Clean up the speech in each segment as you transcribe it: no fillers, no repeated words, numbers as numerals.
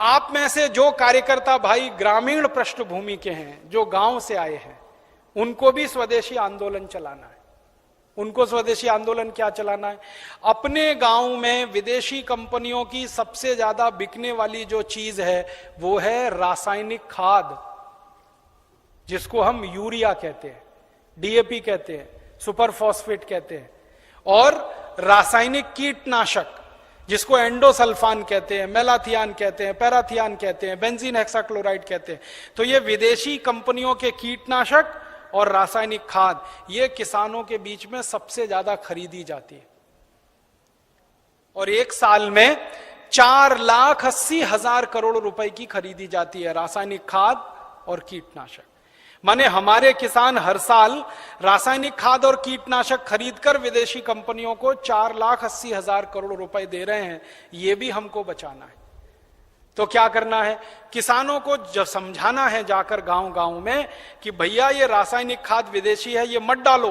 आप में से जो कार्यकर्ता भाई ग्रामीण पृष्ठभूमि के हैं, जो गांव से आए हैं, उनको भी स्वदेशी आंदोलन चलाना है। उनको स्वदेशी आंदोलन क्या चलाना है? अपने गांव में विदेशी कंपनियों की सबसे ज्यादा बिकने वाली जो चीज है वो है रासायनिक खाद, जिसको हम यूरिया कहते हैं, डीएपी कहते हैं, सुपर फॉस्फेट कहते हैं, और रासायनिक कीटनाशक जिसको एंडोसल्फान कहते हैं, मेलाथियान कहते हैं, पैराथियान कहते हैं, बेंजीन हेक्साक्लोराइड कहते हैं। तो ये विदेशी कंपनियों के कीटनाशक और रासायनिक खाद ये किसानों के बीच में सबसे ज्यादा खरीदी जाती है, और एक साल में 4,80,000 करोड़ रुपए की खरीदी जाती है रासायनिक खाद और कीटनाशक। माने हमारे किसान हर साल रासायनिक खाद और कीटनाशक खरीदकर विदेशी कंपनियों को 4,80,000 करोड़ रुपए दे रहे हैं। ये भी हमको बचाना है। तो क्या करना है? किसानों को जब समझाना है जाकर गांव गांव में कि भैया ये रासायनिक खाद विदेशी है, ये मत डालो।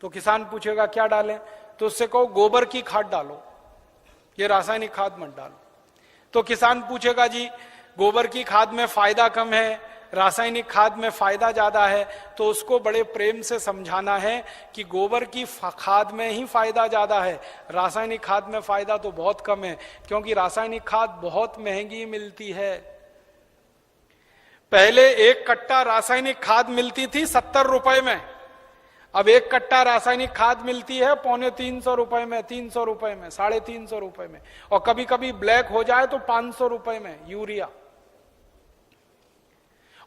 तो किसान पूछेगा क्या डालें? तो उससे कहो गोबर की खाद डालो, ये रासायनिक खाद मत डालो। तो किसान पूछेगा जी गोबर की खाद में फायदा कम है, रासायनिक खाद में फायदा ज्यादा है। तो उसको बड़े प्रेम से समझाना है कि गोबर की खाद में ही फायदा ज्यादा है, रासायनिक खाद में फायदा तो बहुत कम है, क्योंकि रासायनिक खाद बहुत महंगी मिलती है। पहले एक कट्टा रासायनिक खाद मिलती थी 70 रुपए में, अब एक कट्टा रासायनिक खाद मिलती है 250 रुपए में, 300 रुपए में, 350 रुपए में, और कभी कभी ब्लैक हो जाए तो 500 रुपए में यूरिया।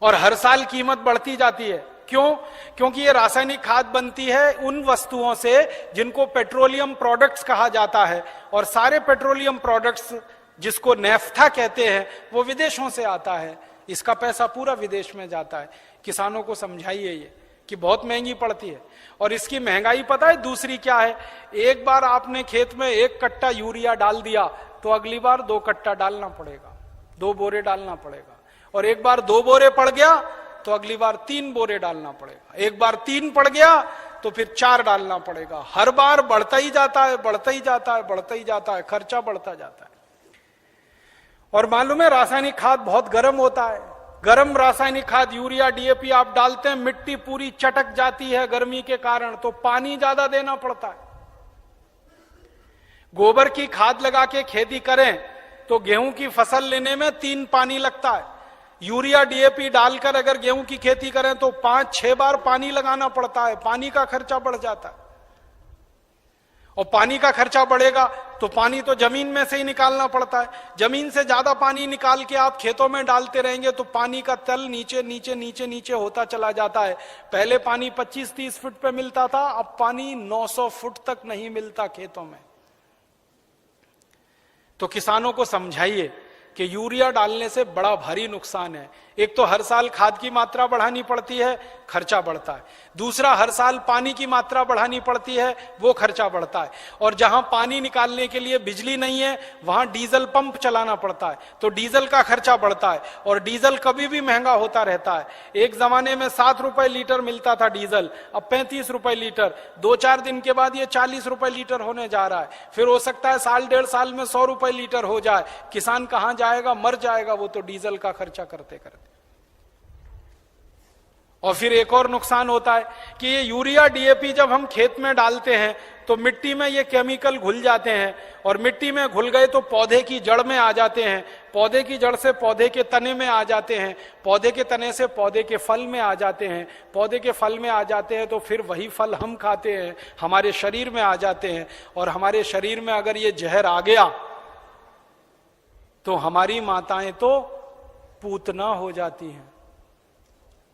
और हर साल कीमत बढ़ती जाती है। क्यों? क्योंकि ये रासायनिक खाद बनती है उन वस्तुओं से जिनको पेट्रोलियम प्रोडक्ट्स कहा जाता है, और सारे पेट्रोलियम प्रोडक्ट्स जिसको नेफ्था कहते हैं वो विदेशों से आता है। इसका पैसा पूरा विदेश में जाता है। किसानों को समझाइए ये कि बहुत महंगी पड़ती है। और इसकी महंगाई पता है दूसरी क्या है? एक बार आपने खेत में 1 कट्टा यूरिया डाल दिया तो अगली बार 2 कट्टा डालना पड़ेगा, 2 बोरे डालना पड़ेगा। और एक बार 2 बोरे पड़ गया तो अगली बार 3 बोरे डालना पड़ेगा। एक बार 3 पड़ गया तो फिर 4 डालना पड़ेगा। हर बार बढ़ता ही जाता है, बढ़ता ही जाता है, बढ़ता ही जाता है, खर्चा बढ़ता जाता है। और मालूम है रासायनिक खाद बहुत गर्म होता है। गर्म रासायनिक खाद यूरिया डीएपी आप डालते हैं, मिट्टी पूरी चटक जाती है गर्मी के कारण, तो पानी ज्यादा देना पड़ता है। गोबर की खाद लगा के खेती करें तो गेहूं की फसल लेने में 3 पानी लगता है। यूरिया डीएपी डालकर अगर गेहूं की खेती करें तो 5-6 बार पानी लगाना पड़ता है। पानी का खर्चा बढ़ जाता है, और पानी का खर्चा बढ़ेगा तो पानी तो जमीन में से ही निकालना पड़ता है। जमीन से ज्यादा पानी निकाल के आप खेतों में डालते रहेंगे तो पानी का तल नीचे नीचे नीचे नीचे होता चला जाता है। पहले पानी 25-30 फुट पे मिलता था, अब पानी 900 फुट तक नहीं मिलता खेतों में। तो किसानों को समझाइए कि यूरिया डालने से बड़ा भारी नुकसान है। एक तो हर साल खाद की मात्रा बढ़ानी पड़ती है, खर्चा बढ़ता है। दूसरा, हर साल पानी की मात्रा बढ़ानी पड़ती है, वो खर्चा बढ़ता है। और जहां पानी निकालने के लिए बिजली नहीं है वहां डीजल पंप चलाना पड़ता है, तो डीजल का खर्चा बढ़ता है। और डीजल कभी भी महंगा होता रहता है। एक जमाने में 7 रुपए लीटर मिलता था डीजल, अब 35 रुपए लीटर। 2-4 दिन के बाद ये 40 रुपए लीटर होने जा रहा है। फिर हो सकता है 1.5 साल में 100 रुपए लीटर हो जाए। किसान कहां जाएगा? मर जाएगा वो तो डीजल का खर्चा करते करते। और फिर एक और नुकसान होता है कि ये यूरिया डीएपी जब हम खेत में डालते हैं तो मिट्टी में ये केमिकल घुल जाते हैं, और मिट्टी में घुल गए तो पौधे की जड़ में आ जाते हैं, पौधे की जड़ से पौधे के तने में आ जाते हैं, पौधे के तने से पौधे के फल में आ जाते हैं, पौधे के फल में आ जाते हैं तो फिर वही फल हम खाते हैं, हमारे शरीर में आ जाते हैं। और हमारे शरीर में अगर ये जहर आ गया तो हमारी माताएं तो पूतना हो जाती हैं।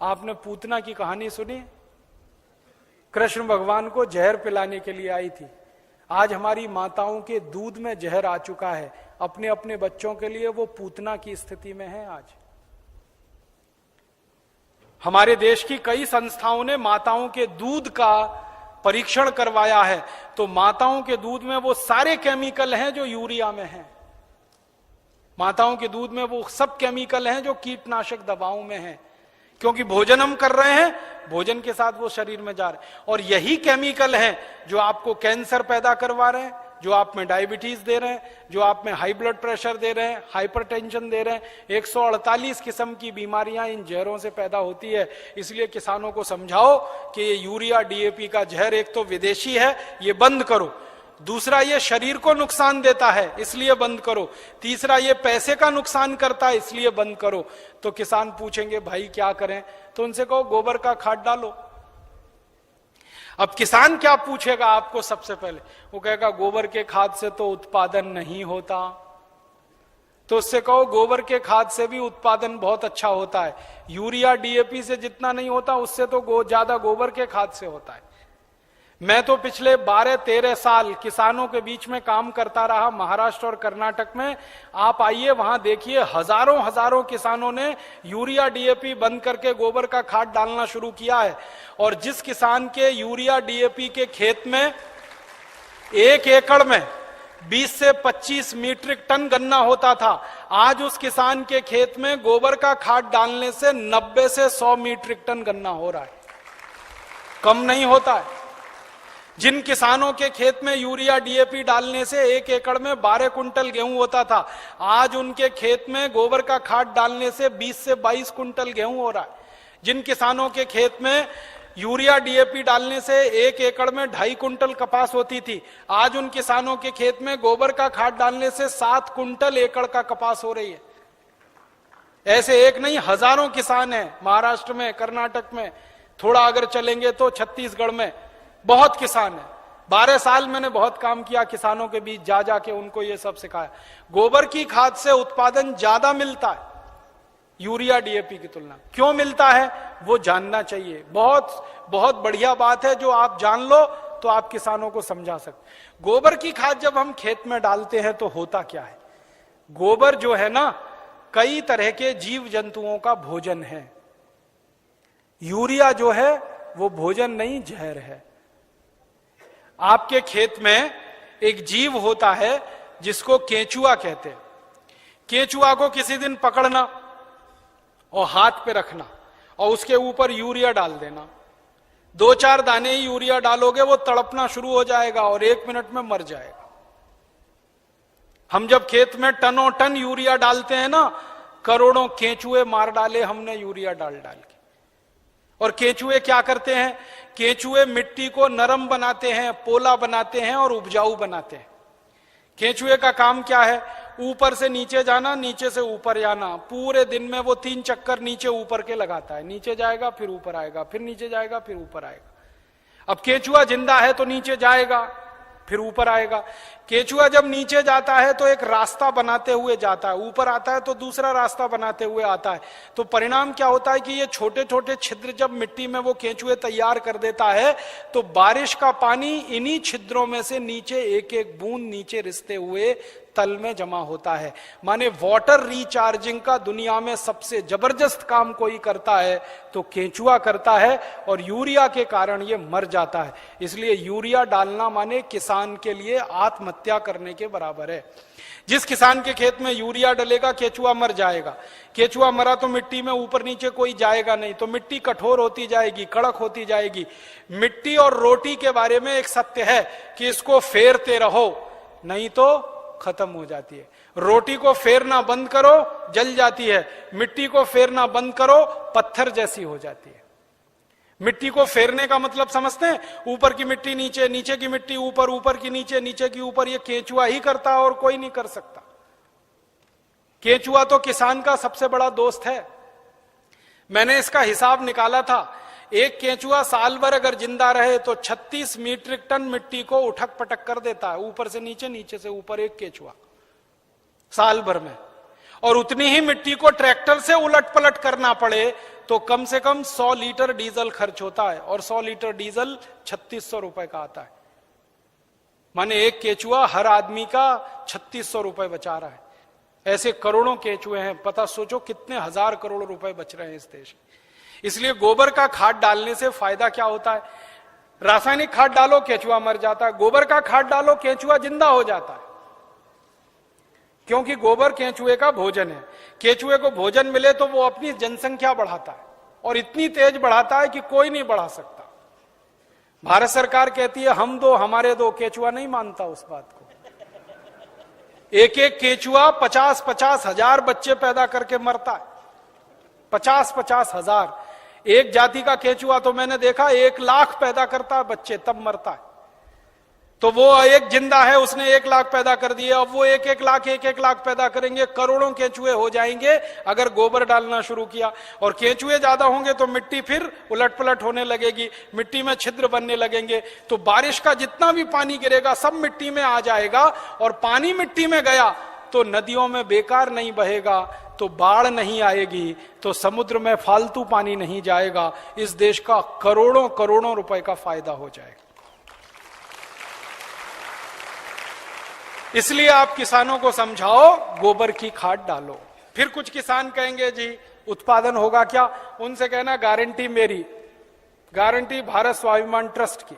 आपने पूतना की कहानी सुनी? कृष्ण भगवान को जहर पिलाने के लिए आई थी। आज हमारी माताओं के दूध में जहर आ चुका है, अपने अपने बच्चों के लिए वो पूतना की स्थिति में है। आज हमारे देश की कई संस्थाओं ने माताओं के दूध का परीक्षण करवाया है, तो माताओं के दूध में वो सारे केमिकल हैं जो यूरिया में हैं। माताओं के दूध में वो सब केमिकल हैं जो कीटनाशक दवाओं में हैं, क्योंकि भोजन हम कर रहे हैं, भोजन के साथ वो शरीर में जा रहे हैं। और यही केमिकल हैं जो आपको कैंसर पैदा करवा रहे हैं, जो आप में डायबिटीज दे रहे हैं, जो आप में हाई ब्लड प्रेशर दे रहे हैं, हाइपरटेंशन दे रहे हैं। 148 किस्म की बीमारियां इन जहरों से पैदा होती है। इसलिए किसानों को समझाओ कि ये यूरिया डीएपी का जहर एक तो विदेशी है, ये बंद करो। दूसरा, ये शरीर को नुकसान देता है, इसलिए बंद करो। तीसरा, ये पैसे का नुकसान करता है, इसलिए बंद करो। तो किसान पूछेंगे भाई क्या करें? तो उनसे कहो गोबर का खाद डालो। अब किसान क्या पूछेगा आपको? सबसे पहले वो कहेगा गोबर के खाद से तो उत्पादन नहीं होता। तो उससे कहो गोबर के खाद से भी उत्पादन बहुत अच्छा होता है। यूरिया डीएपी से जितना नहीं होता उससे तो ज्यादा गोबर के खाद से होता है। मैं तो पिछले 12-13 साल किसानों के बीच में काम करता रहा, महाराष्ट्र और कर्नाटक में। आप आइए वहां देखिए, हजारों हजारों किसानों ने यूरिया डीएपी बंद करके गोबर का खाद डालना शुरू किया है। और जिस किसान के यूरिया डीएपी के खेत में 1 एकड़ में 20 से 25 मीट्रिक टन गन्ना होता था, आज उस किसान के खेत में गोबर का खाद डालने से 90 से 100 मीट्रिक टन गन्ना हो रहा है। कम नहीं होता है। जिन किसानों के खेत में यूरिया डीएपी डालने से 1 एकड़ में 12 कुंटल गेहूं होता था, आज उनके खेत में गोबर का खाद डालने से 20 से 22 कुंटल गेहूं हो रहा है। जिन किसानों के खेत में यूरिया डीएपी डालने से 1 एकड़ में 2.5 कुंटल कपास होती थी, आज उन किसानों के खेत में गोबर का खाद डालने से 7 कुंटल एकड़ का कपास हो रही है। ऐसे एक नहीं, हजारों किसान हैं महाराष्ट्र में, कर्नाटक में, थोड़ा अगर चलेंगे तो छत्तीसगढ़ में बहुत किसान है। 12 साल मैंने बहुत काम किया किसानों के बीच, जा जाके उनको ये सब सिखाया। गोबर की खाद से उत्पादन ज्यादा मिलता है यूरिया डीएपी की तुलना। क्यों मिलता है वो जानना चाहिए। बहुत बहुत बढ़िया बात है, जो आप जान लो तो आप किसानों को समझा सकते। गोबर की खाद जब हम खेत में डालते हैं तो होता क्या है? गोबर जो है ना, कई तरह के जीव जंतुओं का भोजन है। यूरिया जो है वो भोजन नहीं, जहर है। आपके खेत में एक जीव होता है जिसको केंचुआ कहते हैं। केंचुआ को किसी दिन पकड़ना और हाथ पे रखना और उसके ऊपर यूरिया डाल देना। 2-4 दाने ही यूरिया डालोगे, वो तड़पना शुरू हो जाएगा और 1 मिनट में मर जाएगा। हम जब खेत में टनों टन यूरिया डालते हैं ना, करोड़ों केंचुए मार डाले हमने यूरिया डाल डाल के। और केंचुए क्या करते हैं? केंचुए मिट्टी को नरम बनाते हैं, पोला बनाते हैं और उपजाऊ बनाते हैं। केंचुए का काम क्या है? ऊपर से नीचे जाना, नीचे से ऊपर जाना। पूरे दिन में वो 3 चक्कर नीचे ऊपर के लगाता है। नीचे जाएगा फिर ऊपर आएगा, फिर नीचे जाएगा फिर ऊपर आएगा। अब केंचुआ जिंदा है तो नीचे जाएगा फिर ऊपर आएगा। केंचुआ जब नीचे जाता है तो एक रास्ता बनाते हुए जाता है, ऊपर आता है तो दूसरा रास्ता बनाते हुए आता है। तो परिणाम क्या होता है कि ये छोटे छोटे छिद्र जब मिट्टी में वो केंचुए तैयार कर देता है, तो बारिश का पानी इन्हीं छिद्रों में से नीचे एक एक बूंद नीचे रिसते हुए तल में जमा होता है। माने वाटर रिचार्जिंग का दुनिया में सबसे जबरदस्त काम कोई करता है तो केंचुआ करता है, और यूरिया के कारण ये मर जाता है। इसलिए यूरिया डालना माने किसान के लिए आत्महत्या करने के बराबर है। जिस किसान के खेत में यूरिया डलेगा, केंचुआ मर जाएगा। केंचुआ मरा तो मिट्टी में ऊपर नीचे कोई जाएगा नहीं, तो मिट्टी कठोर होती जाएगी, कड़क होती जाएगी। मिट्टी और रोटी के बारे में एक सत्य है कि इसको फेरते रहो, नहीं तो खत्म हो जाती है। रोटी को फेरना बंद करो, जल जाती है। मिट्टी को फेरना बंद करो, पत्थर जैसी हो जाती है। मिट्टी को फेरने का मतलब समझते हैं? ऊपर की मिट्टी नीचे, नीचे की मिट्टी ऊपर, ऊपर की नीचे, नीचे की ऊपर। ये केंचुआ ही करता है और कोई नहीं कर सकता। केंचुआ तो किसान का सबसे बड़ा दोस्त है। मैंने इसका हिसाब निकाला था। एक केंचुआ साल भर अगर जिंदा रहे तो 36 मीट्रिक टन मिट्टी को उठक पटक कर देता है, ऊपर से नीचे, नीचे से ऊपर, एक केंचुआ साल भर में। और उतनी ही मिट्टी को ट्रैक्टर से उलट पलट करना पड़े तो कम से कम 100 लीटर डीजल खर्च होता है, और 100 लीटर डीजल 3600 रुपए का आता है। माने एक केंचुआ हर आदमी का 3600 रुपए बचा रहा है। ऐसे करोड़ों केंचुए हैं, पता सोचो कितने हजार करोड़ रुपए बच रहे हैं इस देश में। इसलिए गोबर का खाद डालने से फायदा क्या होता है? रासायनिक खाद डालो, केंचुआ मर जाता है। गोबर का खाद डालो, केंचुआ जिंदा हो जाता है। क्योंकि गोबर केंचुए का भोजन है। केंचुए को भोजन मिले तो वो अपनी जनसंख्या बढ़ाता है, और इतनी तेज बढ़ाता है कि कोई नहीं बढ़ा सकता। भारत सरकार कहती है हम दो हमारे दो, केंचुआ नहीं मानता उस बात को। एक एक केचुआ 50-50 हजार बच्चे पैदा करके मरता है। 50-50 हजार। एक जाति का केचुआ तो मैंने देखा 1 लाख पैदा करता है बच्चे, तब मरता है। तो वो एक जिंदा है, उसने 1 लाख पैदा कर दिए, अब वो 1-1 लाख पैदा करेंगे, करोड़ों केंचुए हो जाएंगे अगर गोबर डालना शुरू किया। और केंचुए ज्यादा होंगे तो मिट्टी फिर उलट पलट होने लगेगी, मिट्टी में छिद्र बनने लगेंगे, तो बारिश का जितना भी पानी गिरेगा सब मिट्टी में आ जाएगा। और पानी मिट्टी में गया तो नदियों में बेकार नहीं बहेगा, तो बाढ़ नहीं आएगी, तो समुद्र में फालतू पानी नहीं जाएगा। इस देश का करोड़ों करोड़ों रुपए का फायदा हो जाएगा। इसलिए आप किसानों को समझाओ, गोबर की खाद डालो। फिर कुछ किसान कहेंगे जी उत्पादन होगा क्या? उनसे कहना गारंटी मेरी, गारंटी भारत स्वाभिमान ट्रस्ट की।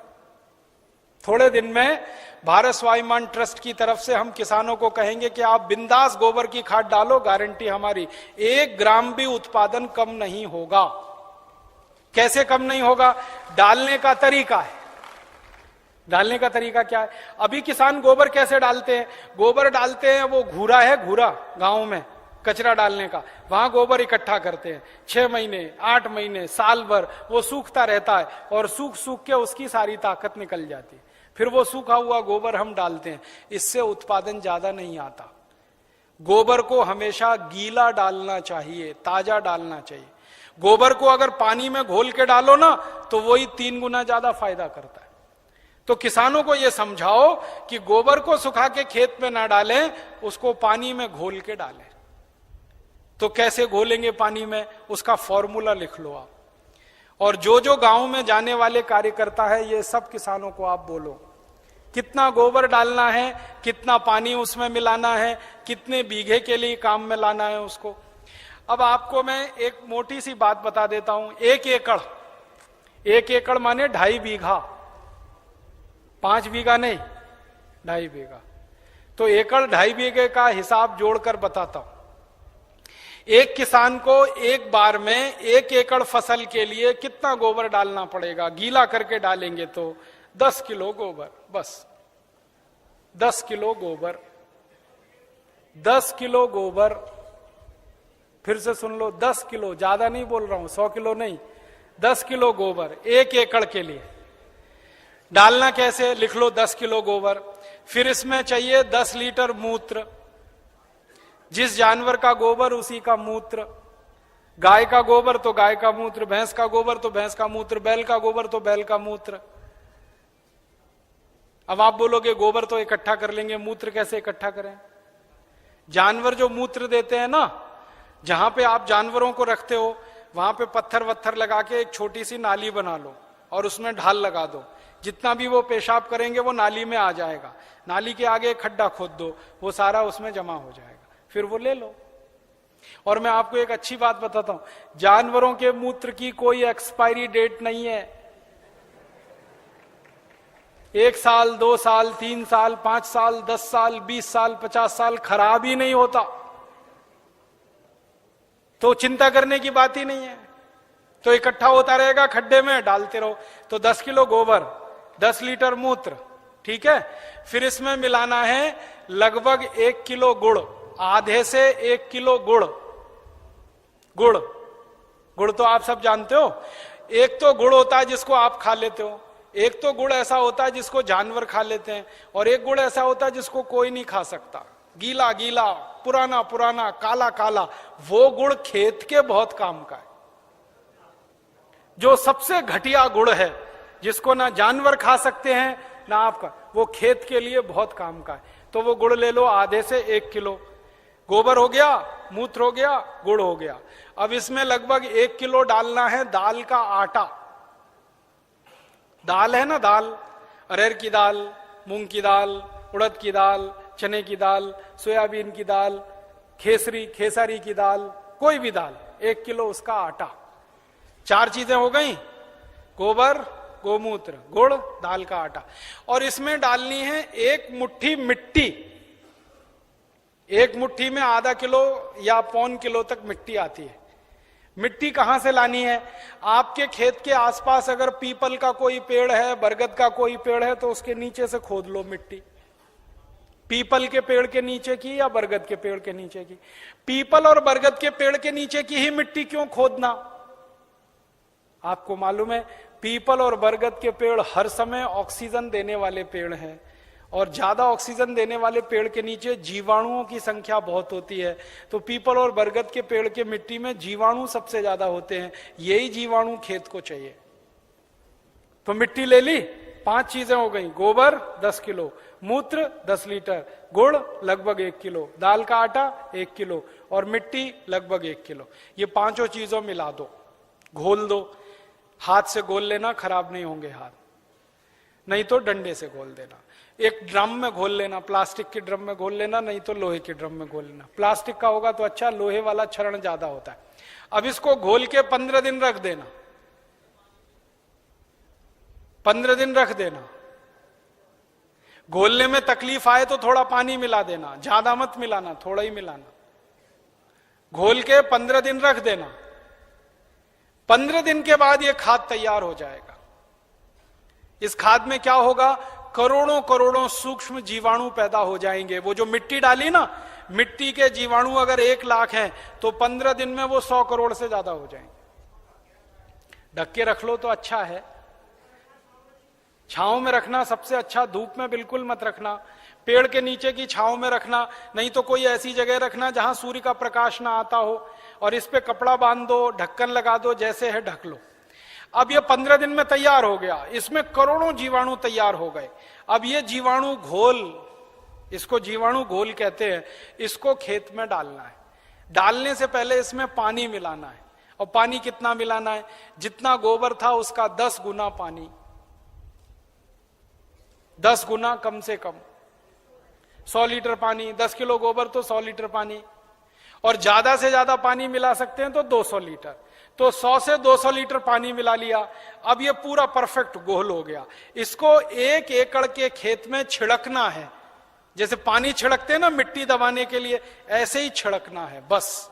थोड़े दिन में भारत स्वाभिमान ट्रस्ट की तरफ से हम किसानों को कहेंगे कि आप बिंदास गोबर की खाद डालो, गारंटी हमारी, 1 ग्राम भी उत्पादन कम नहीं होगा। कैसे कम नहीं होगा? डालने का तरीका है। डालने का तरीका क्या है? अभी किसान गोबर कैसे डालते हैं? गोबर डालते हैं, वो घूरा है, घूरा गांव में कचरा डालने का, वहां गोबर इकट्ठा करते हैं। 6 महीने, 8 महीने, साल भर वो सूखता रहता है और सूख सूख के उसकी सारी ताकत निकल जाती है। फिर वो सूखा हुआ गोबर हम डालते हैं, इससे उत्पादन ज्यादा नहीं आता। गोबर को हमेशा गीला डालना चाहिए, ताजा डालना चाहिए। गोबर को अगर पानी में घोल के डालो ना तो वही 3 गुना ज्यादा फायदा करता है। तो किसानों को यह समझाओ कि गोबर को सुखा के खेत में ना डालें, उसको पानी में घोल के डालें। तो कैसे घोलेंगे पानी में, उसका फॉर्मूला लिख लो आप। और जो जो गांव में जाने वाले कार्यकर्ता है, ये सब किसानों को आप बोलो कितना गोबर डालना है, कितना पानी उसमें मिलाना है, कितने बीघे के लिए काम में लाना है उसको। अब आपको मैं एक मोटी सी बात बता देता हूं। 1 एकड़ माने 2.5 बीघा, 5 बीघा नहीं, 2.5 बीघा। तो एकड़ 2.5 बीघे का हिसाब जोड़कर बताता हूं। एक किसान को एक बार में 1 एकड़ फसल के लिए कितना गोबर डालना पड़ेगा? गीला करके डालेंगे तो 10 किलो गोबर, बस 10 किलो गोबर, 10 किलो गोबर। फिर से सुन लो, 10 किलो, ज्यादा नहीं बोल रहा हूं, 100 किलो नहीं, 10 किलो गोबर 1 एकड़ के लिए। डालना कैसे? लिख लो 10 किलो गोबर। फिर इसमें चाहिए 10 लीटर मूत्र, जिस जानवर का गोबर उसी का मूत्र। गाय का गोबर तो गाय का मूत्र, भैंस का गोबर तो भैंस का मूत्र, बैल का गोबर तो बैल का मूत्र। अब आप बोलोगे गोबर तो इकट्ठा कर लेंगे, मूत्र कैसे इकट्ठा करें? जानवर जो मूत्र देते हैं ना, जहां पे आप जानवरों को रखते हो वहां पे पत्थर वत्थर लगा के एक छोटी सी नाली बना लो और उसमें ढाल लगा दो। जितना भी वो पेशाब करेंगे वो नाली में आ जाएगा। नाली के आगे एक खड्डा खोद दो, वो सारा उसमें जमा हो जाएगा, फिर वो ले लो। और मैं आपको एक अच्छी बात बताता हूं, जानवरों के मूत्र की कोई एक्सपायरी डेट नहीं है। 1 साल, 2 साल, 3 साल, 5 साल, 10 साल, 20 साल, 50 साल खराब ही नहीं होता। तो चिंता करने की बात ही नहीं है। तो इकट्ठा होता रहेगा, खड्डे में डालते रहो। तो 10 किलो गोबर, 10 लीटर मूत्र, ठीक है। फिर इसमें मिलाना है लगभग 1 किलो गुड़, आधे से 1 किलो गुड़। गुड़ तो आप सब जानते हो। एक तो गुड़ होता है जिसको आप खा लेते हो, एक तो गुड़ ऐसा होता है जिसको जानवर खा लेते हैं, और एक गुड़ ऐसा होता है जिसको कोई नहीं खा सकता, गीला गीला, पुराना पुराना, काला काला। वो गुड़ खेत के बहुत काम का है। जो सबसे घटिया गुड़ है, जिसको ना जानवर खा सकते हैं ना आपका, वो खेत के लिए बहुत काम का है। तो वो गुड़ ले लो, आधे से 1 किलो। गोबर हो गया, मूत्र हो गया, गुड़ हो गया। अब इसमें लगभग 1 किलो डालना है दाल का आटा। दाल है ना, दाल, अरहर की दाल, मूंग की दाल, उड़द की दाल, चने की दाल, सोयाबीन की दाल, खेसारी की दाल, कोई भी दाल, 1 किलो उसका आटा। 4 चीजें हो गई, गोबर, गोमूत्र, गुड़, दाल का आटा। और इसमें डालनी है 1 मुट्ठी मिट्टी। 1 मुट्ठी में आधा किलो या 1.25 किलो तक मिट्टी आती है। मिट्टी कहां से लानी है? आपके खेत के आसपास अगर पीपल का कोई पेड़ है, बरगद का कोई पेड़ है, तो उसके नीचे से खोद लो मिट्टी। पीपल के पेड़ के नीचे की या बरगद के पेड़ के नीचे की? पीपल और बरगद के पेड़ के नीचे की ही मिट्टी क्यों खोदना? आपको मालूम है पीपल और बरगद के पेड़ हर समय ऑक्सीजन देने वाले पेड़ हैं, और ज्यादा ऑक्सीजन देने वाले पेड़ के नीचे जीवाणुओं की संख्या बहुत होती है। तो पीपल और बरगद के पेड़ के मिट्टी में जीवाणु सबसे ज्यादा होते हैं, यही जीवाणु खेत को चाहिए। तो मिट्टी ले ली, 5 चीजें हो गई, गोबर 10 किलो, मूत्र 10 लीटर, गुड़ लगभग 1 किलो, दाल का आटा 1 किलो और मिट्टी लगभग 1 किलो। ये 5 चीजों मिला दो, घोल दो। हाथ से घोल लेना, खराब नहीं होंगे हाथ, नहीं तो डंडे से घोल देना। एक ड्रम में घोल लेना, प्लास्टिक के ड्रम में घोल लेना, नहीं तो लोहे के ड्रम में घोल लेना। प्लास्टिक का होगा तो अच्छा, लोहे वाला क्षरण ज्यादा होता है। अब इसको घोल के 15 दिन रख देना, 15 दिन रख देना। घोलने में तकलीफ आए तो थोड़ा पानी मिला देना, ज्यादा मत मिलाना, थोड़ा ही मिलाना। घोल के 15 दिन रख देना। 15 दिन के बाद यह खाद तैयार हो जाएगा। इस खाद में क्या होगा, करोड़ों करोड़ों सूक्ष्म जीवाणु पैदा हो जाएंगे। वो जो मिट्टी डाली ना, मिट्टी के जीवाणु अगर 1 लाख हैं तो 15 दिन में वो 100 करोड़ से ज्यादा हो जाएंगे। ढक के रख लो तो अच्छा है, छांव में रखना सबसे अच्छा, धूप में बिल्कुल मत रखना, पेड़ के नीचे की छांव में रखना, नहीं तो कोई ऐसी जगह रखना जहां सूर्य का प्रकाश ना आता हो, और इस पे कपड़ा बांध दो, ढक्कन लगा दो, जैसे है ढक लो। अब ये 15 दिन में तैयार हो गया, इसमें करोड़ों जीवाणु तैयार हो गए। अब ये जीवाणु घोल, इसको जीवाणु घोल कहते हैं, इसको खेत में डालना है। डालने से पहले इसमें पानी मिलाना है, और पानी कितना मिलाना है, जितना गोबर था उसका 10 गुना पानी, 10 गुना कम से कम। 100 लीटर पानी, 10 किलो गोबर तो 100 लीटर पानी, और ज्यादा से ज्यादा पानी मिला सकते हैं तो 200 लीटर। तो 100 से 200 लीटर पानी मिला लिया। अब ये पूरा परफेक्ट घोल हो गया। इसको 1 एकड़ के खेत में छिड़कना है, जैसे पानी छिड़कते हैं ना मिट्टी दबाने के लिए, ऐसे ही छिड़कना है बस।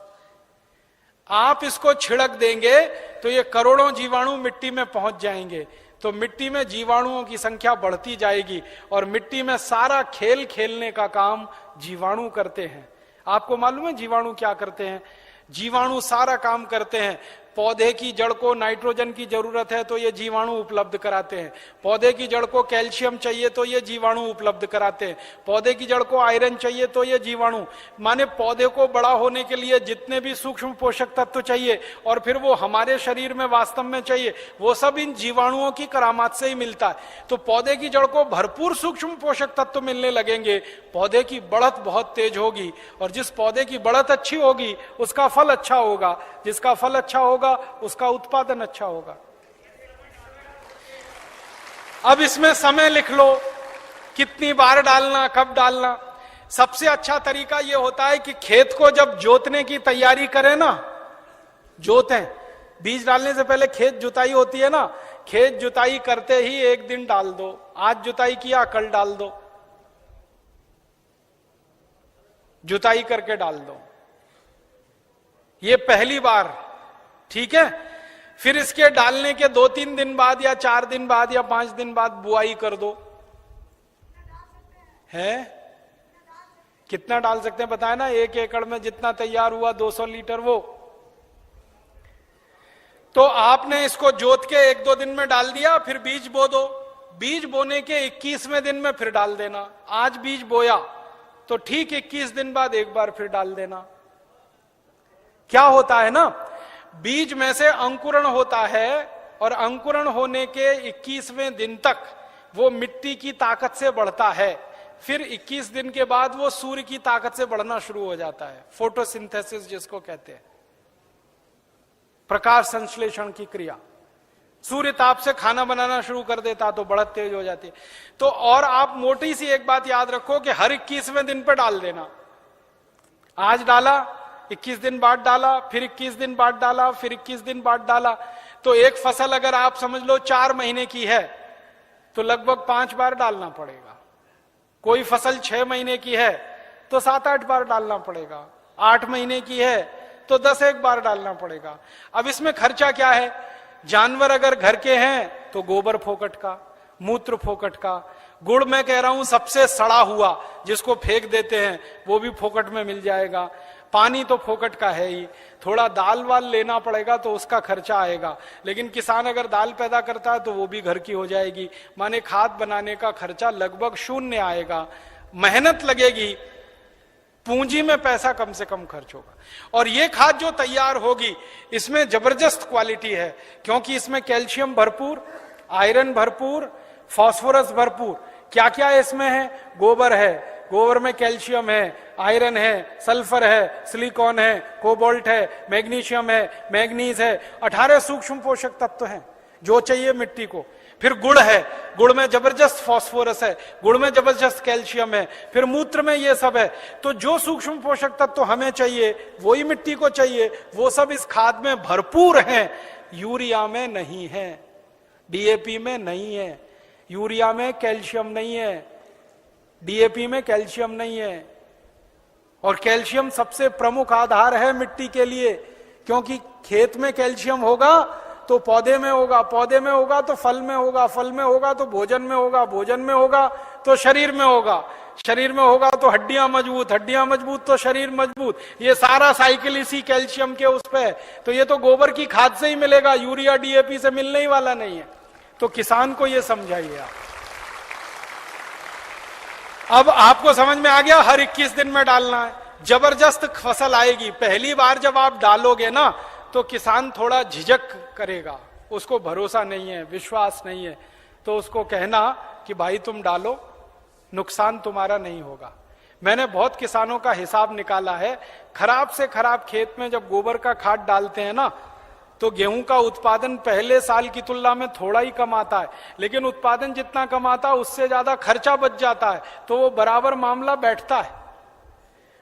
आप इसको छिड़क देंगे तो ये करोड़ों जीवाणु मिट्टी में पहुंच जाएंगे, तो मिट्टी में जीवाणुओं की संख्या बढ़ती जाएगी, और मिट्टी में सारा खेल खेलने का काम जीवाणु करते हैं। आपको मालूम है जीवाणु क्या करते हैं? जीवाणु सारा काम करते हैं। पौधे की जड़ को नाइट्रोजन की जरूरत है तो ये जीवाणु उपलब्ध कराते हैं। पौधे की जड़ को कैल्शियम चाहिए तो ये जीवाणु उपलब्ध कराते हैं। पौधे की जड़ को आयरन चाहिए तो ये जीवाणु, माने पौधे को बड़ा होने के लिए जितने भी सूक्ष्म पोषक तत्व चाहिए और फिर वो हमारे शरीर में वास्तव में चाहिए, वो सब इन जीवाणुओं की करामात से ही मिलता है। तो पौधे की जड़ को भरपूर सूक्ष्म पोषक तत्व मिलने लगेंगे, पौधे की बढ़त बहुत तेज होगी, और जिस पौधे की बढ़त अच्छी होगी उसका फल अच्छा होगा, जिसका फल अच्छा होगा उसका उत्पादन अच्छा होगा। अब इसमें समय लिख लो, कितनी बार डालना, कब डालना। सबसे अच्छा तरीका यह होता है कि खेत को जब जोतने की तैयारी करें ना, जोतें, बीज डालने से पहले खेत जुताई होती है ना, खेत जुताई करते ही 1 दिन डाल दो। आज जुताई किया, कल डाल दो, जुताई करके डाल दो। ये पहली बार, ठीक है। फिर इसके डालने के 2-3 दिन बाद या 4 दिन बाद या 5 दिन बाद बुआई कर दो। है कितना डाल सकते हैं बताए ना? 1 एकड़ में जितना तैयार हुआ 200 लीटर वो। तो आपने इसको जोत के 1-2 दिन में डाल दिया, फिर बीज बो दो। बीज बोने के 21वें दिन में फिर डाल देना। आज बीज बोया तो ठीक 21 दिन बाद एक बार फिर डाल देना। क्या होता है ना, बीज में से अंकुरण होता है, और अंकुरण होने के 21वें दिन तक वो मिट्टी की ताकत से बढ़ता है। फिर 21 दिन के बाद वो सूर्य की ताकत से बढ़ना शुरू हो जाता है, फोटोसिंथेसिस जिसको कहते हैं, प्रकाश संश्लेषण की क्रिया। सूर्य ताप से खाना बनाना शुरू कर देता तो बढ़त तेज हो जाती है। तो और आप मोटी सी एक बात याद रखो कि हर 21वें दिन पे डाल देना। आज डाला, 21 दिन बाद डाला, फिर 21 दिन बाद डाला, फिर 21 दिन बाद डाला। तो एक फसल अगर आप समझ लो 4 महीने की है तो लगभग 5 बार डालना पड़ेगा। कोई फसल 6 महीने की है तो 7-8 बार डालना पड़ेगा। 8 महीने की है तो 10-1 बार डालना पड़ेगा। अब इसमें खर्चा क्या है? जानवर अगर घर के हैं तो गोबर फोकट का, मूत्र फोकट का, गुड़ मैं कह रहा हूं सबसे सड़ा हुआ, जिसको फेंक देते हैं, वो भी फोकट में मिल जाएगा। पानी तो फोकट का है ही, थोड़ा दाल वाल लेना पड़ेगा तो उसका खर्चा आएगा, लेकिन किसान अगर दाल पैदा करता है तो वो भी घर की हो जाएगी। माने खाद बनाने का खर्चा लगभग शून्य आएगा, मेहनत लगेगी, पूंजी में पैसा कम से कम खर्च होगा। और ये खाद जो तैयार होगी इसमें जबरदस्त क्वालिटी है, क्योंकि इसमें कैल्शियम भरपूर, आयरन भरपूर, फास्फोरस भरपूर। क्या क्या इसमें है? गोबर है, गोबर में कैल्शियम है, आयरन है, सल्फर है, सिलिकॉन है, कोबाल्ट है, मैग्नीशियम है, मैग्नीज है, 18 सूक्ष्म पोषक तत्व हैं जो चाहिए मिट्टी को। फिर गुड़ है, गुड़ में जबरदस्त फास्फोरस है, गुड़ में जबरदस्त कैल्शियम है, फिर मूत्र में ये सब है। तो जो सूक्ष्म पोषक तत्व हमें चाहिए वही मिट्टी को चाहिए, वो सब इस खाद में भरपूर हैं। यूरिया में नहीं है, डीएपी में नहीं है, यूरिया में कैल्शियम नहीं है, डीएपी में कैल्शियम नहीं है। और कैल्शियम सबसे प्रमुख आधार है मिट्टी के लिए, क्योंकि खेत में कैल्शियम होगा तो पौधे में होगा, पौधे में होगा तो फल में होगा, फल में होगा तो भोजन में होगा, भोजन में होगा तो शरीर में होगा, शरीर में होगा तो हड्डियां मजबूत, हड्डियां मजबूत तो शरीर मजबूत। ये सारा साइकिल इसी कैल्शियम के उस पे है। तो ये तो गोबर की खाद से ही मिलेगा, यूरिया डीएपी से मिलने ही वाला नहीं है। तो किसान को ये समझाइए आप। अब आपको समझ में आ गया, हर 21 दिन में डालना है, जबरदस्त फसल आएगी। पहली बार जब आप डालोगे ना तो किसान थोड़ा झिझक करेगा, उसको भरोसा नहीं है, विश्वास नहीं है, तो उसको कहना कि भाई तुम डालो, नुकसान तुम्हारा नहीं होगा। मैंने बहुत किसानों का हिसाब निकाला है, खराब से खराब खेत में जब गोबर का खाद डालते हैं ना तो गेहूं का उत्पादन पहले साल की तुलना में थोड़ा ही कम आता है, लेकिन उत्पादन जितना कम आता है उससे ज्यादा खर्चा बच जाता है, तो वो बराबर मामला बैठता है।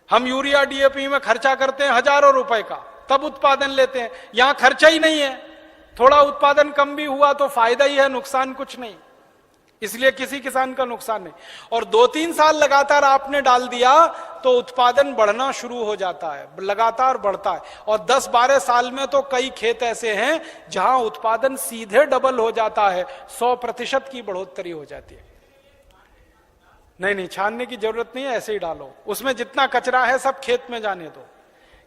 हम यूरिया डीएपी में खर्चा करते हैं हजारों रुपए का, तब उत्पादन लेते हैं। यहां खर्चा ही नहीं है, थोड़ा उत्पादन कम भी हुआ तो फायदा ही है, नुकसान कुछ नहीं, इसलिए किसी किसान का नुकसान नहीं। और 2-3 साल लगातार आपने डाल दिया तो उत्पादन बढ़ना शुरू हो जाता है, लगातार बढ़ता है। और 10-12 साल में तो कई खेत ऐसे हैं जहां उत्पादन सीधे डबल हो जाता है, 100% की बढ़ोतरी हो जाती है। नहीं, छानने की जरूरत नहीं है, ऐसे ही डालो। उसमें जितना कचरा है सब खेत में जाने दो,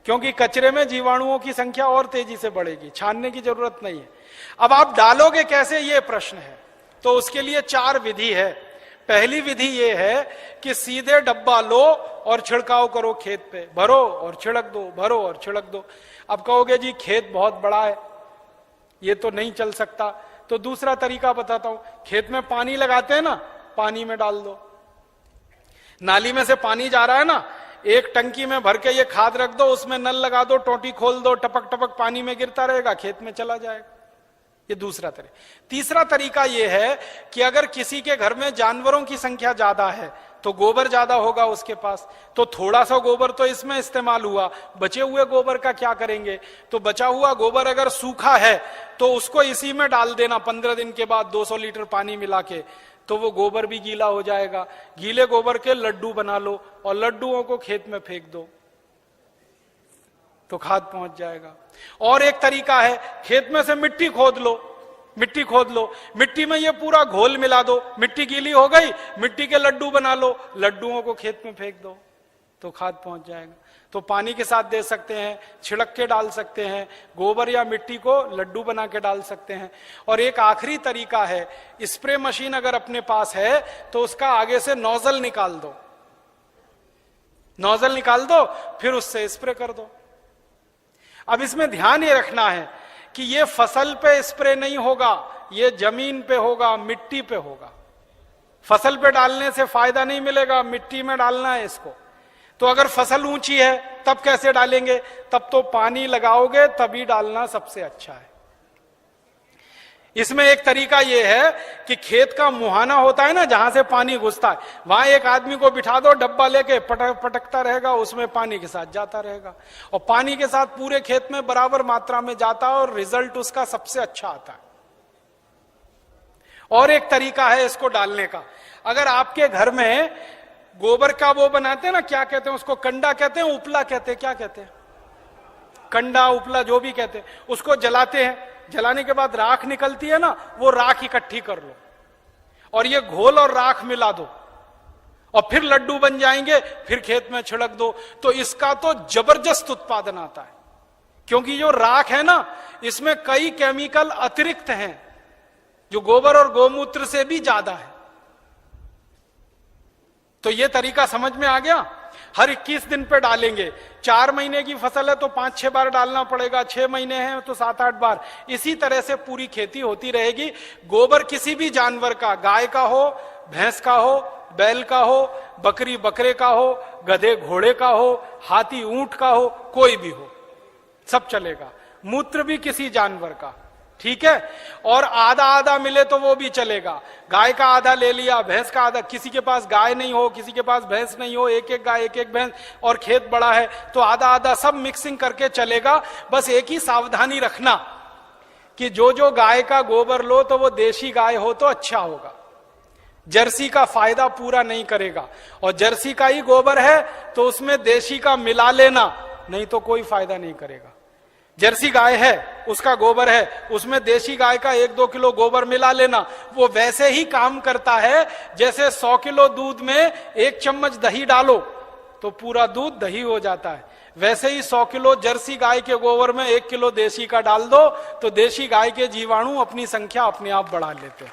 क्योंकि कचरे में जीवाणुओं की संख्या और तेजी से बढ़ेगी, छानने की जरूरत नहीं है। अब आप डालोगे कैसे, ये प्रश्न है। तो उसके लिए 4 विधि है। पहली विधि ये है कि सीधे डब्बा लो और छिड़काव करो, खेत पे भरो और छिड़क दो, भरो और छिड़क दो। अब कहोगे जी खेत बहुत बड़ा है, ये तो नहीं चल सकता, तो दूसरा तरीका बताता हूं। खेत में पानी लगाते हैं ना, पानी में डाल दो। नाली में से पानी जा रहा है ना, एक टंकी में भर के ये खाद रख दो, उसमें नल लगा दो, टोटी खोल दो, टपक टपक पानी में गिरता रहेगा, खेत में चला जाएगा। ये दूसरा तरीका। तीसरा तरीका यह है कि अगर किसी के घर में जानवरों की संख्या ज्यादा है तो गोबर ज्यादा होगा उसके पास, तो थोड़ा सा गोबर तो इसमें इस्तेमाल हुआ, बचे हुए गोबर का क्या करेंगे? तो बचा हुआ गोबर अगर सूखा है तो उसको इसी में डाल देना 15 दिन के बाद 200 लीटर पानी मिला के, तो वो गोबर भी गीला हो जाएगा। गीले गोबर के लड्डू बना लो और लड्डुओं को खेत में फेंक दो, तो खाद पहुंच जाएगा। और एक तरीका है, खेत में से मिट्टी खोद लो, मिट्टी खोद लो, मिट्टी में ये पूरा घोल मिला दो, मिट्टी गीली हो गई, मिट्टी के लड्डू बना लो, लड्डुओं को खेत में फेंक दो, तो खाद पहुंच जाएगा। तो पानी के साथ दे सकते हैं, छिड़क के डाल सकते हैं, गोबर या मिट्टी को लड्डू बना के डाल सकते हैं। और एक आखिरी तरीका है, स्प्रे मशीन अगर अपने पास है तो उसका आगे से नोजल निकाल दो, नोजल निकाल दो, फिर उससे स्प्रे कर दो। अब इसमें ध्यान ये रखना है कि ये फसल पे स्प्रे नहीं होगा, ये जमीन पे होगा, मिट्टी पे होगा। फसल पे डालने से फायदा नहीं मिलेगा, मिट्टी में डालना है इसको। तो अगर फसल ऊंची है तब कैसे डालेंगे? तब तो पानी लगाओगे तभी डालना सबसे अच्छा है। इसमें एक तरीका यह है कि खेत का मुहाना होता है ना, जहां से पानी घुसता है, वहां एक आदमी को बिठा दो, डब्बा लेके पटकता रहेगा, उसमें पानी के साथ जाता रहेगा, और पानी के साथ पूरे खेत में बराबर मात्रा में जाता है और रिजल्ट उसका सबसे अच्छा आता है। और एक तरीका है इसको डालने का, अगर आपके घर में गोबर का वो बनाते हैं ना, क्या कहते हैं उसको, कंडा कहते हैं, उपला कहते हैं, क्या कहते हैं, कंडा उपला जो भी कहते हैं, उसको जलाते हैं, जलाने के बाद राख निकलती है ना, वो राख इकट्ठी कर लो और ये घोल और राख मिला दो और फिर लड्डू बन जाएंगे, फिर खेत में छिड़क दो, तो इसका तो जबरदस्त उत्पादन आता है। क्योंकि जो राख है ना, इसमें कई केमिकल अतिरिक्त हैं जो गोबर और गोमूत्र से भी ज्यादा है। तो ये तरीका समझ में आ गया। हर 21 दिन पे डालेंगे। 4 महीने की फसल है तो 5-6 बार डालना पड़ेगा, 6 महीने हैं तो 7-8 बार। इसी तरह से पूरी खेती होती रहेगी। गोबर किसी भी जानवर का, गाय का हो, भैंस का हो, बैल का हो, बकरी बकरे का हो, गधे घोड़े का हो, हाथी ऊंट का हो, कोई भी हो, सब चलेगा। मूत्र भी किसी जानवर का, ठीक है। और आधा आधा मिले तो वो भी चलेगा। गाय का आधा ले लिया, भैंस का आधा, किसी के पास गाय नहीं हो, किसी के पास भैंस नहीं हो, एक एक गाय एक एक भैंस, और खेत बड़ा है तो आधा आधा, सब मिक्सिंग करके चलेगा। बस एक ही सावधानी रखना कि जो जो गाय का गोबर लो तो वो देशी गाय हो तो अच्छा होगा। जर्सी का फायदा पूरा नहीं करेगा, और जर्सी का ही गोबर है तो उसमें देशी का मिला लेना, नहीं तो कोई फायदा नहीं करेगा। जर्सी गाय है, उसका गोबर है, उसमें देशी गाय का 1-2 किलो गोबर मिला लेना, वो वैसे ही काम करता है जैसे 100 किलो दूध में 1 चम्मच दही डालो तो पूरा दूध दही हो जाता है। वैसे ही 100 किलो जर्सी गाय के गोबर में 1 किलो देशी का डाल दो तो देशी गाय के जीवाणु अपनी संख्या अपने आप बढ़ा लेते हैं।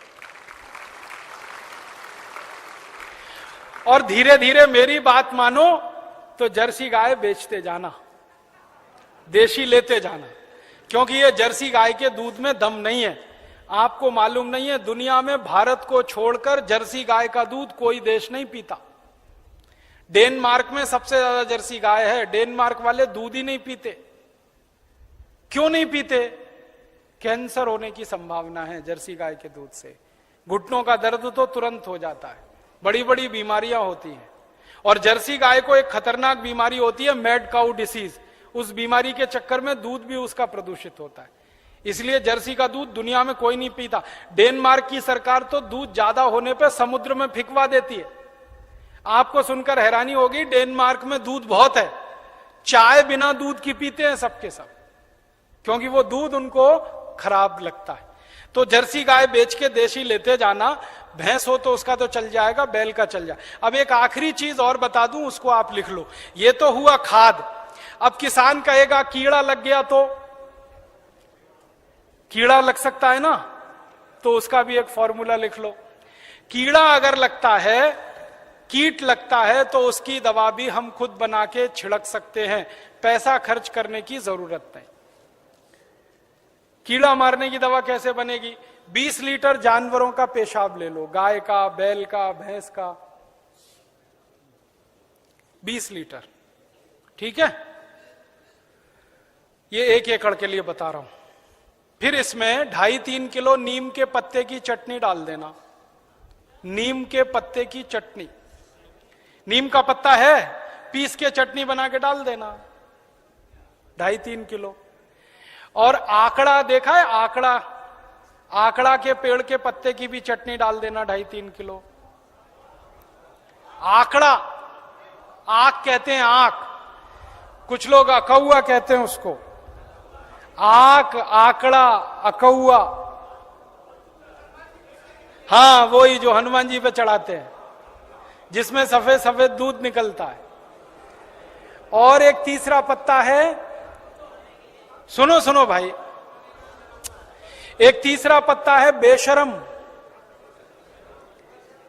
और धीरे धीरे मेरी बात मानो तो जर्सी गाय बेचते जाना, देशी लेते जाना, क्योंकि ये जर्सी गाय के दूध में दम नहीं है। आपको मालूम नहीं है, दुनिया में भारत को छोड़कर जर्सी गाय का दूध कोई देश नहीं पीता। डेनमार्क में सबसे ज्यादा जर्सी गाय है। डेनमार्क वाले दूध ही नहीं पीते। क्यों नहीं पीते? कैंसर होने की संभावना है जर्सी गाय के दूध से। घुटनों का दर्द तो तुरंत हो जाता है, बड़ी बड़ी बीमारियां होती हैं। और जर्सी गाय को एक खतरनाक बीमारी होती है, मैड काउ डिसीज। उस बीमारी के चक्कर में दूध भी उसका प्रदूषित होता है, इसलिए जर्सी का दूध दुनिया में कोई नहीं पीता। डेनमार्क की सरकार तो दूध ज्यादा होने पर समुद्र में फेंकवा देती है। आपको सुनकर हैरानी होगी, डेनमार्क में दूध बहुत है, चाय बिना दूध की पीते हैं सबके सब, क्योंकि वो दूध उनको खराब लगता है। तो जर्सी गाय बेच के देशी लेते जाना। भैंस हो तो उसका तो चल जाएगा, बैल का चल जाए। अब एक आखिरी चीज और बता दूं, उसको आप लिख लो। ये तो हुआ खाद। अब किसान कहेगा कीड़ा लग गया तो, कीड़ा लग सकता है ना, तो उसका भी एक फॉर्मूला लिख लो। कीड़ा अगर लगता है, कीट लगता है, तो उसकी दवा भी हम खुद बना के छिड़क सकते हैं, पैसा खर्च करने की जरूरत नहीं। कीड़ा मारने की दवा कैसे बनेगी? 20 लीटर जानवरों का पेशाब ले लो, गाय का, बैल का, भैंस का, 20 लीटर, ठीक है। ये 1 एकड़ के लिए बता रहा हूं। फिर इसमें 2.5-3 किलो नीम के पत्ते की चटनी डाल देना। नीम के पत्ते की चटनी, नीम का पत्ता है, पीस के चटनी बना के डाल देना, 2.5-3 किलो। और आकड़ा देखा है? आकड़ा, आकड़ा के पेड़ के पत्ते की भी चटनी डाल देना, 2.5-3 किलो। आकड़ा, आक कहते हैं, आक, कुछ लोग अकौआ कहते हैं उसको। आक, आकड़ा, अकौआ, हाँ वही जो हनुमान जी पे चढ़ाते हैं, जिसमें सफेद सफेद दूध निकलता है। और एक तीसरा पत्ता है, सुनो सुनो भाई, एक तीसरा पत्ता है बेशरम।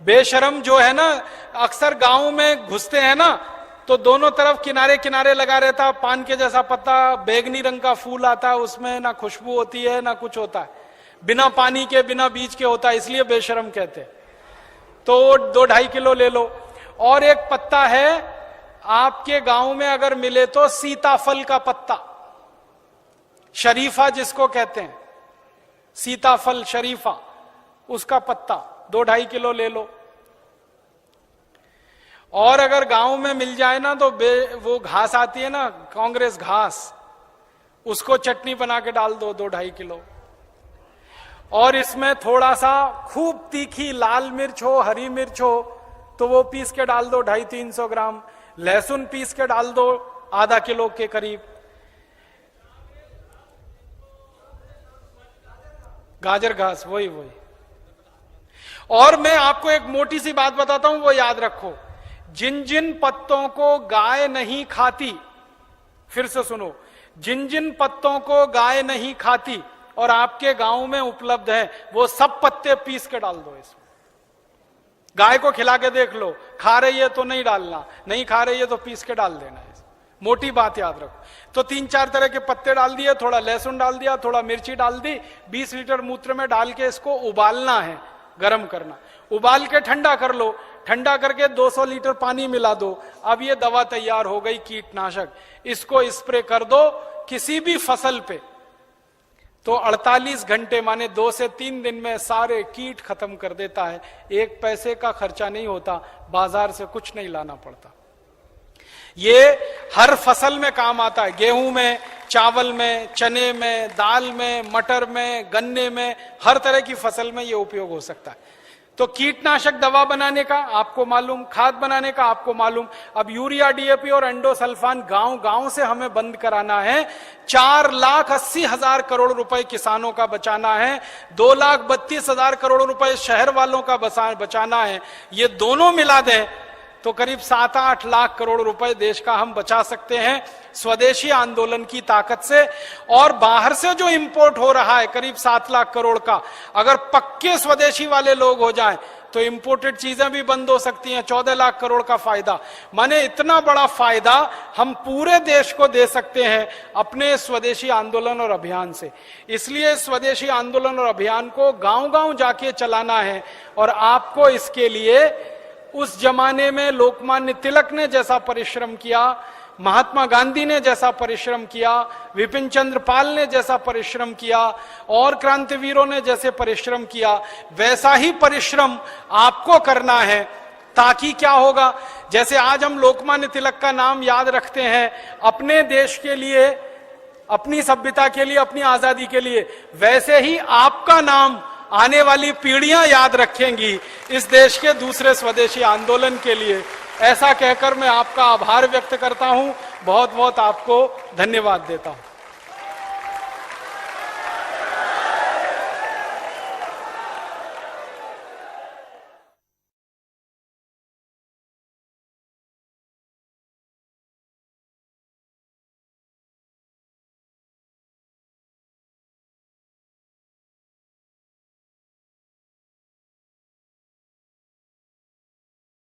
बेशरम जो है ना, अक्सर गांव में घुसते हैं ना, तो दोनों तरफ किनारे किनारे लगा रहता है, पान के जैसा पत्ता, बैगनी रंग का फूल आता है, उसमें ना खुशबू होती है ना कुछ होता है, बिना पानी के बिना बीज के होता है, इसलिए बेशरम कहते हैं। तो 2-2.5 किलो ले लो। और एक पत्ता है आपके गांव में अगर मिले तो, सीताफल का पत्ता, शरीफा जिसको कहते हैं, सीताफल शरीफा, उसका पत्ता 2-2.5 किलो ले लो। और अगर गांव में मिल जाए ना तो वो घास आती है ना, कांग्रेस घास, उसको चटनी बना के डाल दो, 2-2.5 किलो। और इसमें थोड़ा सा खूब तीखी लाल मिर्च हो, हरी मिर्च हो, तो वो पीस के डाल दो, 250-300 ग्राम। लहसुन पीस के डाल दो, आधा किलो के करीब। गाजर घास, वही वही। और मैं आपको एक मोटी सी बात बताता हूं, वो याद रखो, जिन जिन पत्तों को गाय नहीं खाती, फिर से सुनो, जिन जिन पत्तों को गाय नहीं खाती और आपके गांव में उपलब्ध है, वो सब पत्ते पीस के डाल दो इसमें। गाय को खिला के देख लो, खा रही है तो नहीं डालना, नहीं खा रही है तो पीस के डाल देना है। मोटी बात याद रखो। तो 3-4 तरह के पत्ते डाल दिए, थोड़ा लहसुन डाल दिया, थोड़ा मिर्ची डाल दी, 20 लीटर मूत्र में डाल के इसको उबालना है, गर्म करना, उबाल के ठंडा कर लो, ठंडा करके 200 लीटर पानी मिला दो। अब ये दवा तैयार हो गई, कीटनाशक। इसको स्प्रे कर दो किसी भी फसल पे, तो 48 घंटे माने 2 से 3 दिन में सारे कीट खत्म कर देता है। 1 पैसे का खर्चा नहीं होता, बाजार से कुछ नहीं लाना पड़ता। ये हर फसल में काम आता है, गेहूं में, चावल में, चने में, दाल में, मटर में, गन्ने में, हर तरह की फसल में ये उपयोग हो सकता है। तो कीटनाशक दवा बनाने का आपको मालूम, खाद बनाने का आपको मालूम। अब यूरिया, डीएपी और एंडोसल्फान गांव गांव से हमें बंद कराना है। 4,80,000 करोड़ रुपए किसानों का बचाना है, 2,32,000 करोड़ रुपए शहर वालों का बचाना है। ये दोनों मिला दें तो करीब 7-8 लाख करोड़ रुपए देश का हम बचा सकते हैं स्वदेशी आंदोलन की ताकत से। और बाहर से जो इंपोर्ट हो रहा है करीब 7 लाख करोड़ का, अगर पक्के स्वदेशी वाले लोग हो जाएं तो इंपोर्टेड चीजें भी बंद हो सकती हैं। 14 लाख करोड़ का फायदा, माने इतना बड़ा फायदा हम पूरे देश को दे सकते हैं अपने स्वदेशी आंदोलन और अभियान से। इसलिए स्वदेशी आंदोलन और अभियान को गांव गांव जाके चलाना है। और आपको इसके लिए उस जमाने में लोकमान्य तिलक ने जैसा परिश्रम किया, महात्मा गांधी ने जैसा परिश्रम किया, विपिन चंद्र पाल ने जैसा परिश्रम किया और क्रांतिवीरों ने जैसे परिश्रम किया, वैसा ही परिश्रम आपको करना है। ताकि क्या होगा, जैसे आज हम लोकमान्य तिलक का नाम याद रखते हैं अपने देश के लिए, अपनी सभ्यता के लिए, अपनी आजादी के लिए, वैसे ही आपका नाम आने वाली पीढ़ियां याद रखेंगी इस देश के दूसरे स्वदेशी आंदोलन के लिए। ऐसा कहकर मैं आपका आभार व्यक्त करता हूं, बहुत बहुत आपको धन्यवाद देता हूं।